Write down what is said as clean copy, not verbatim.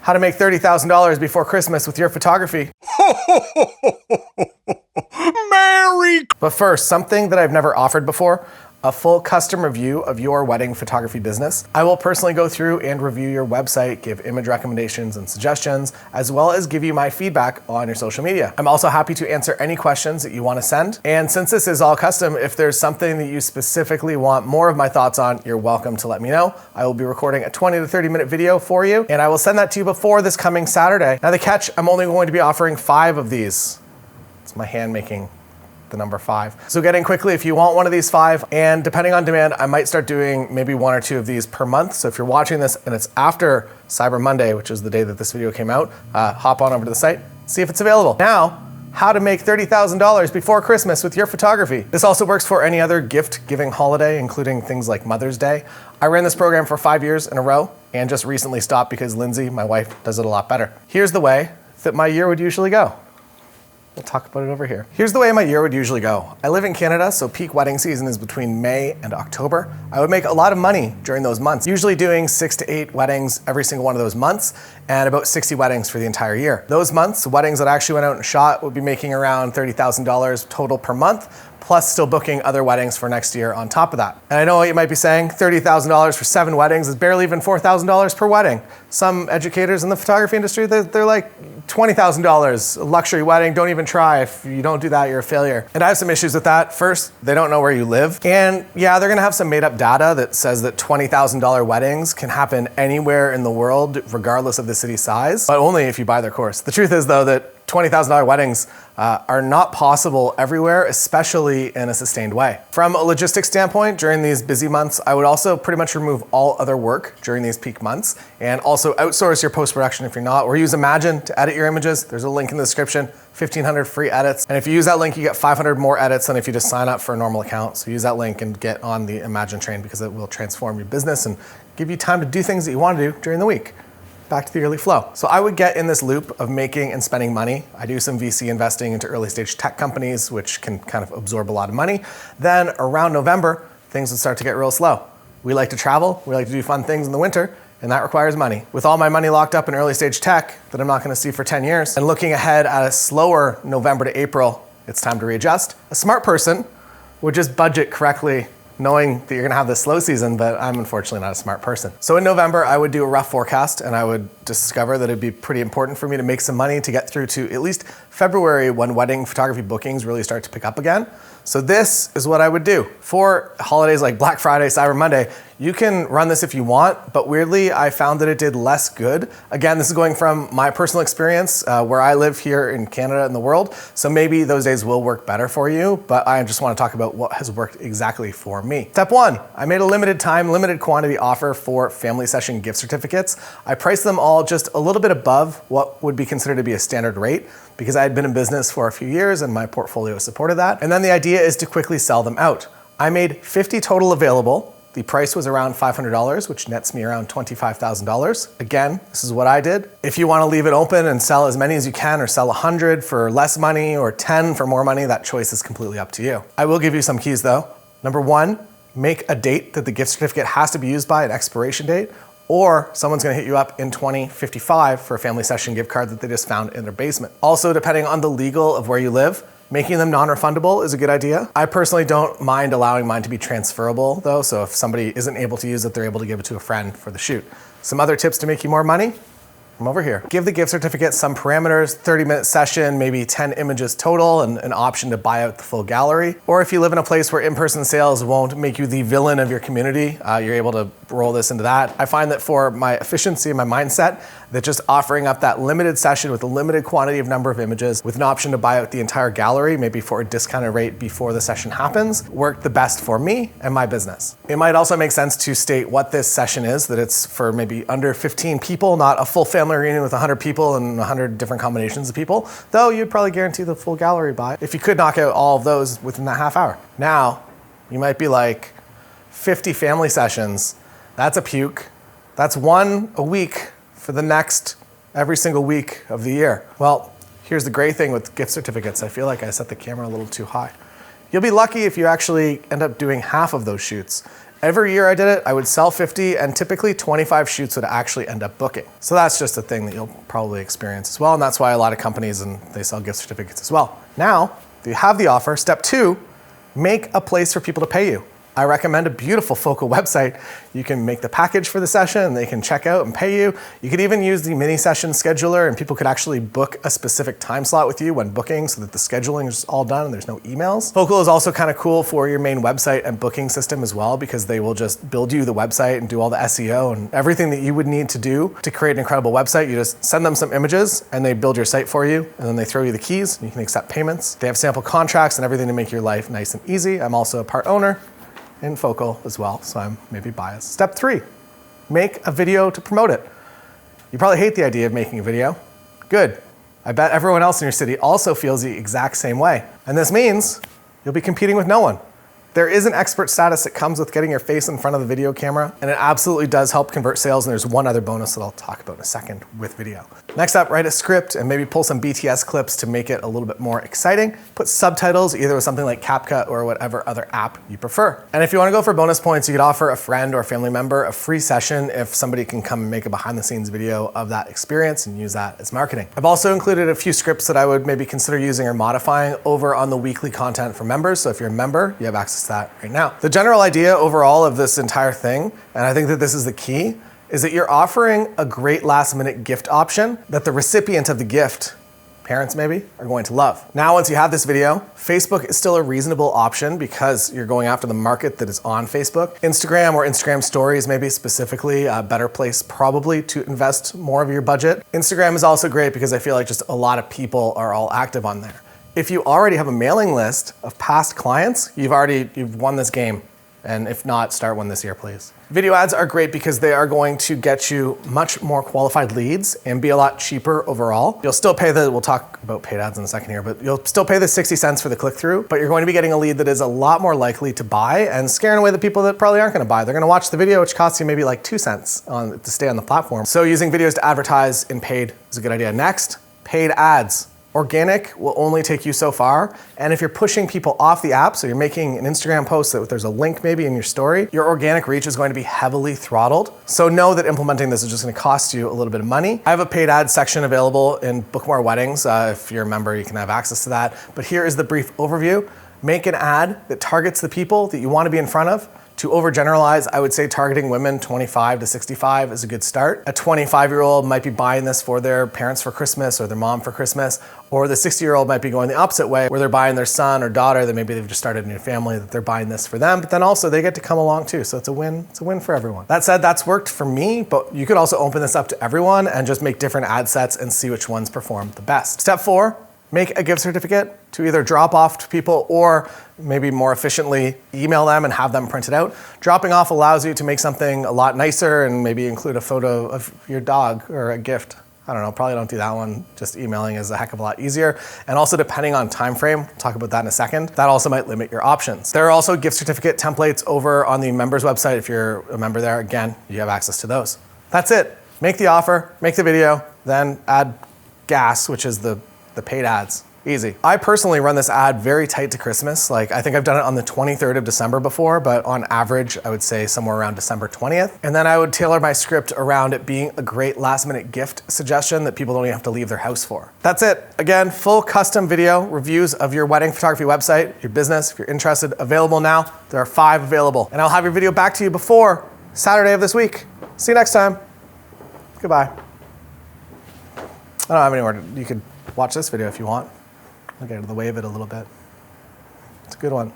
How to make $30,000 before Christmas with your photography. Merry! But first, something that I've never offered before, a full custom review of your wedding photography business. I will personally go through and review your website, give image recommendations and suggestions, as well as give you my feedback on your social media. I'm also happy to answer any questions that you want to send. And since this is all custom, if there's something that you specifically want more of my thoughts on, you're welcome to let me know. I will be recording a 20 to 30 minute video for you, and I will send that to you before this coming Saturday. Now the catch, I'm only going to be offering 5 of these. It's my hand making the number 5. So get in quickly if you want one of these 5, and depending on demand, I might start doing maybe 1 or 2 of these per month. So if you're watching this and it's after Cyber Monday, which is the day that this video came out, hop on over to the site, see if it's available. Now, how to make $30,000 before Christmas with your photography. This also works for any other gift-giving holiday, including things like Mother's Day. I ran this program for 5 years in a row and just recently stopped because Lindsay, my wife, does it a lot better. Here's the way that my year would usually go. We'll talk about it over here. Here's the way my year would usually go. I live in Canada, so peak wedding season is between May and October. I would make a lot of money during those months, usually doing 6 to 8 weddings every single one of those months, and about 60 weddings for the entire year. Those months, weddings that I actually went out and shot would be making around $30,000 total per month, plus still booking other weddings for next year on top of that. And I know what you might be saying, $30,000 for 7 weddings is barely even $4,000 per wedding. Some educators in the photography industry, they're like $20,000, a luxury wedding, don't even try. If you don't do that, you're a failure. And I have some issues with that. First, they don't know where you live. And yeah, they're gonna have some made up data that says that $20,000 weddings can happen anywhere in the world, regardless of the city size, but only if you buy their course. The truth is though that $20,000 weddings are not possible everywhere, especially in a sustained way. From a logistics standpoint, during these busy months, I would also pretty much remove all other work during these peak months and also outsource your post-production if you're not, or use Imagen to edit your images. There's a link in the description, 1,500 free edits. And if you use that link, you get 500 more edits than if you just sign up for a normal account. So use that link and get on the Imagen train because it will transform your business and give you time to do things that you want to do during the week. Back to the yearly flow. So I would get in this loop of making and spending money. I do some VC investing into early stage tech companies, which can kind of absorb a lot of money. Then around November, things would start to get real slow. We like to travel, we like to do fun things in the winter, and that requires money. With all my money locked up in early stage tech that I'm not gonna see for 10 years, and looking ahead at a slower November to April, it's time to readjust. A smart person would just budget correctly, knowing that you're gonna have this slow season, but I'm unfortunately not a smart person. So in November, I would do a rough forecast and I would discover that it'd be pretty important for me to make some money to get through to at least February when wedding photography bookings really start to pick up again. So this is what I would do. For holidays like Black Friday, Cyber Monday, you can run this if you want, but weirdly, I found that it did less good. Again, this is going from my personal experience where I live here in Canada and the world. So maybe those days will work better for you, but I just want to talk about what has worked exactly for me. Step 1, I made a limited time, limited quantity offer for family session gift certificates. I priced them all just a little bit above what would be considered to be a standard rate because I had been in business for a few years and my portfolio supported that. And then the idea is to quickly sell them out. I made 50 total available. The price was around $500, which nets me around $25,000. Again, this is what I did. If you want to leave it open and sell as many as you can, or sell 100 for less money or 10 for more money, that choice is completely up to you. I will give you some keys though. Number 1, make a date that the gift certificate has to be used by, an expiration date, or someone's gonna hit you up in 2055 for a family session gift card that they just found in their basement. Also, depending on the legal of where you live, making them non-refundable is a good idea. I personally don't mind allowing mine to be transferable though, so if somebody isn't able to use it, they're able to give it to a friend for the shoot. Some other tips to make you more money? From over here. Give the gift certificate some parameters, 30-minute session, maybe 10 images total, and an option to buy out the full gallery. Or if you live in a place where in-person sales won't make you the villain of your community, you're able to roll this into that. I find that for my efficiency and my mindset, that just offering up that limited session with a limited quantity of number of images with an option to buy out the entire gallery, maybe for a discounted rate before the session happens, worked the best for me and my business. It might also make sense to state what this session is, that it's for maybe under 15 people, not a full family reunion with 100 people and 100 different combinations of people, though you'd probably guarantee the full gallery buy if you could knock out all of those within that half hour. Now, you might be like, 50 family sessions, that's a puke. That's 1 a week for the next every single week of the year. Well, here's the great thing with gift certificates. I feel like I set the camera a little too high. You'll be lucky if you actually end up doing half of those shoots. Every year I did it, I would sell 50 and typically 25 shoots would actually end up booking. So that's just a thing that you'll probably experience as well. And that's why a lot of companies, and they sell gift certificates as well. Now that you have the offer, step 2, make a place for people to pay you. I recommend a beautiful Focal website. You can make the package for the session and they can check out and pay you. You could even use the mini session scheduler and people could actually book a specific time slot with you when booking so that the scheduling is all done and there's no emails. Focal is also kind of cool for your main website and booking system as well because they will just build you the website and do all the SEO and everything that you would need to do to create an incredible website. You just send them some images and they build your site for you and then they throw you the keys and you can accept payments. They have sample contracts and everything to make your life nice and easy. I'm also a part owner in Focal as well, so I'm maybe biased. Step 3, make a video to promote it. You probably hate the idea of making a video. Good. I bet everyone else in your city also feels the exact same way. And this means you'll be competing with no one. There is an expert status that comes with getting your face in front of the video camera, and it absolutely does help convert sales, and there's one other bonus that I'll talk about in a second with video. Next up, write a script and maybe pull some BTS clips to make it a little bit more exciting. Put subtitles either with something like CapCut or whatever other app you prefer. And if you want to go for bonus points, you could offer a friend or family member a free session if somebody can come and make a behind the scenes video of that experience and use that as marketing. I've also included a few scripts that I would maybe consider using or modifying over on the weekly content for members. So if you're a member, you have access to that right now. The general idea overall of this entire thing, and I think that this is the key, is that you're offering a great last minute gift option that the recipient of the gift, parents maybe, are going to love. Now, once you have this video, Facebook is still a reasonable option because you're going after the market that is on Facebook. Instagram or Instagram stories maybe specifically a better place probably to invest more of your budget. Instagram is also great because I feel like just a lot of people are all active on there. If you already have a mailing list of past clients, you've won this game. And if not, start one this year, please. Video ads are great because they are going to get you much more qualified leads and be a lot cheaper overall. You'll still pay we'll talk about paid ads in a second here, but you'll still pay the 60 cents for the click-through, but you're going to be getting a lead that is a lot more likely to buy and scaring away the people that probably aren't gonna buy. They're gonna watch the video, which costs you maybe like 2 cents to stay on the platform. So using videos to advertise in paid is a good idea. Next, paid ads. Organic will only take you so far. And if you're pushing people off the app, so you're making an Instagram post that there's a link maybe in your story, your organic reach is going to be heavily throttled. So know that implementing this is just gonna cost you a little bit of money. I have a paid ad section available in Book More Weddings. If you're a member, you can have access to that. But here is the brief overview. Make an ad that targets the people that you wanna be in front of. To overgeneralize, I would say targeting women 25 to 65 is a good start. A 25-year-old might be buying this for their parents for Christmas or their mom for Christmas, or the 60-year-old might be going the opposite way, where they're buying their son or daughter that maybe they've just started a new family, that they're buying this for them, but then also they get to come along too, so it's a win for everyone. That said, that's worked for me, but you could also open this up to everyone and just make different ad sets and see which ones perform the best. Step 4, make a gift certificate to either drop off to people or maybe more efficiently email them and have them printed out. Dropping off allows you to make something a lot nicer and maybe include a photo of your dog or a gift. I don't know, probably don't do that one. Just emailing is a heck of a lot easier. And also depending on time frame, we'll talk about that in a second, that also might limit your options. There are also gift certificate templates over on the members website. If you're a member there, again, you have access to those. That's it. Make the offer, make the video, then add gas, which is the paid ads. Easy. I personally run this ad very tight to Christmas. Like, I think I've done it on the 23rd of December before, but on average, I would say somewhere around December 20th. And then I would tailor my script around it being a great last minute gift suggestion that people don't even have to leave their house for. That's it. Again, full custom video reviews of your wedding photography website, your business, if you're interested, available now. There are 5 available. And I'll have your video back to you before Saturday of this week. See you next time. Goodbye. I don't have any more. You could watch this video if you want. I'll get out of the way of it a little bit. It's a good one.